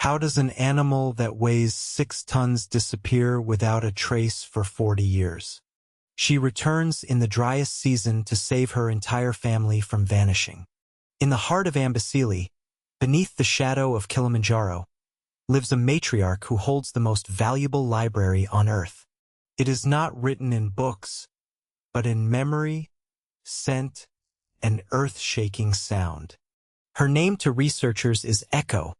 How does an animal that weighs 6 tons disappear without a trace for 40 years? She returns in the driest season to save her entire family from vanishing. In the heart of Amboseli, beneath the shadow of Kilimanjaro, lives a matriarch who holds the most valuable library on earth. It is not written in books, but in memory, scent, and earth-shaking sound. Her name to researchers is Echo,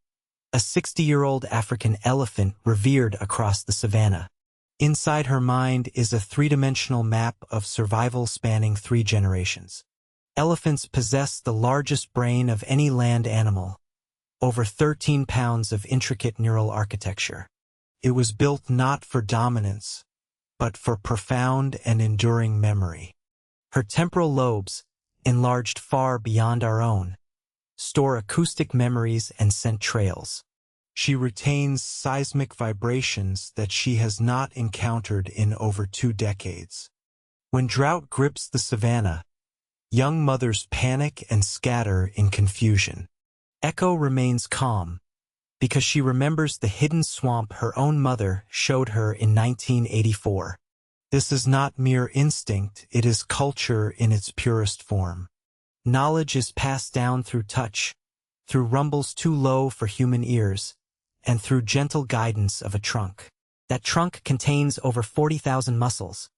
a 60-year-old African elephant revered across the savanna. Inside her mind is a three-dimensional map of survival spanning 3 generations. Elephants possess the largest brain of any land animal, over 13 pounds of intricate neural architecture. It was built not for dominance, but for profound and enduring memory. Her temporal lobes, enlarged far beyond our own, store acoustic memories and scent trails. She retains seismic vibrations that she has not encountered in over 2 decades. When drought grips the savanna, young mothers panic and scatter in confusion. Echo remains calm because she remembers the hidden swamp her own mother showed her in 1984. This is not mere instinct, it is culture in its purest form. Knowledge is passed down through touch, through rumbles too low for human ears, and through gentle guidance of a trunk. That trunk contains over 40,000 muscles,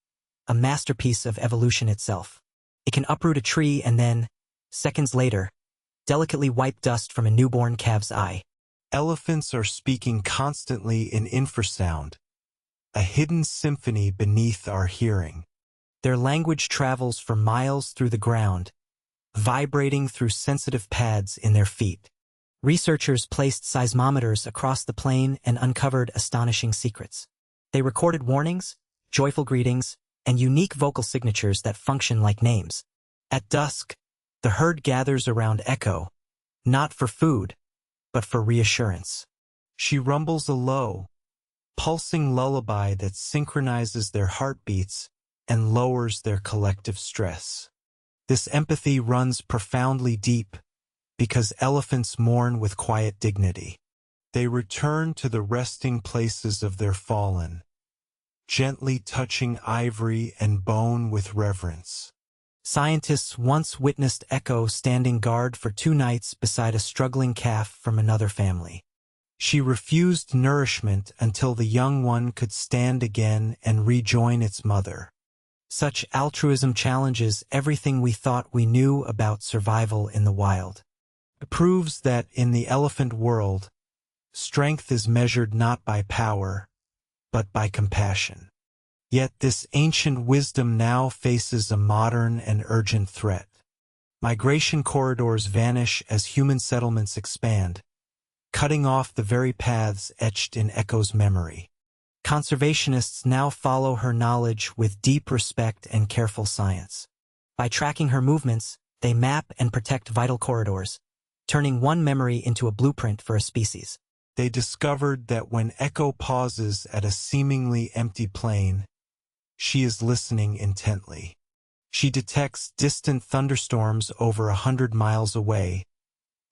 a masterpiece of evolution itself. It can uproot a tree and then, seconds later, delicately wipe dust from a newborn calf's eye. Elephants are speaking constantly in infrasound, a hidden symphony beneath our hearing. Their language travels for miles through the ground, vibrating through sensitive pads in their feet. Researchers placed seismometers across the plain and uncovered astonishing secrets. They recorded warnings, joyful greetings, and unique vocal signatures that function like names. At dusk, the herd gathers around Echo, not for food, but for reassurance. She rumbles a low, pulsing lullaby that synchronizes their heartbeats and lowers their collective stress. This empathy runs profoundly deep because elephants mourn with quiet dignity. They return to the resting places of their fallen, gently touching ivory and bone with reverence. Scientists once witnessed Echo standing guard for 2 nights beside a struggling calf from another family. She refused nourishment until the young one could stand again and rejoin its mother. Such altruism challenges everything we thought we knew about survival in the wild. It proves that in the elephant world, strength is measured not by power, but by compassion. Yet this ancient wisdom now faces a modern and urgent threat. Migration corridors vanish as human settlements expand, cutting off the very paths etched in Echo's memory. Conservationists now follow her knowledge with deep respect and careful science. By tracking her movements, they map and protect vital corridors, turning one memory into a blueprint for a species. They discovered that when Echo pauses at a seemingly empty plain, she is listening intently. She detects distant thunderstorms over 100 miles away,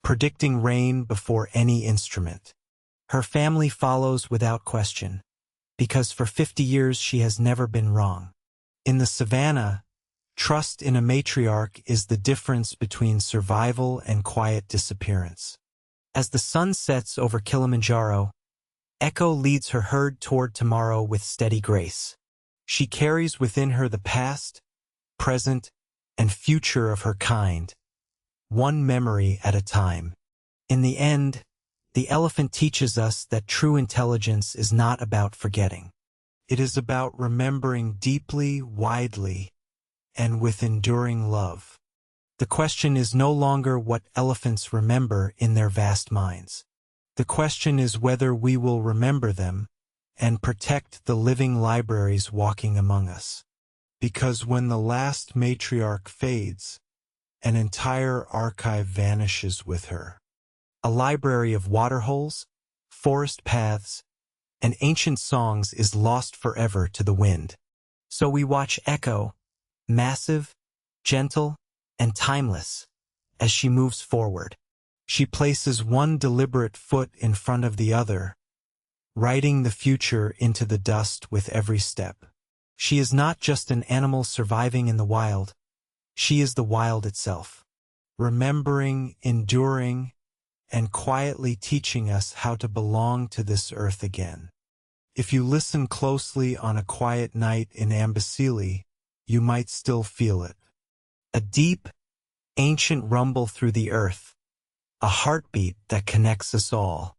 predicting rain before any instrument. Her family follows without question, because for 50 years she has never been wrong. In the savanna, trust in a matriarch is the difference between survival and quiet disappearance. As the sun sets over Kilimanjaro, Echo leads her herd toward tomorrow with steady grace. She carries within her the past, present, and future of her kind, one memory at a time. In the end, the elephant teaches us that true intelligence is not about forgetting. It is about remembering deeply, widely, and with enduring love. The question is no longer what elephants remember in their vast minds. The question is whether we will remember them and protect the living libraries walking among us. Because when the last matriarch fades, an entire archive vanishes with her. A library of waterholes, forest paths, and ancient songs is lost forever to the wind. So we watch Echo, massive, gentle, and timeless, as she moves forward. She places one deliberate foot in front of the other, writing the future into the dust with every step. She is not just an animal surviving in the wild, she is the wild itself, remembering, enduring, and quietly teaching us how to belong to this earth again. If you listen closely on a quiet night in Amboseli, you might still feel it. A deep, ancient rumble through the earth, a heartbeat that connects us all.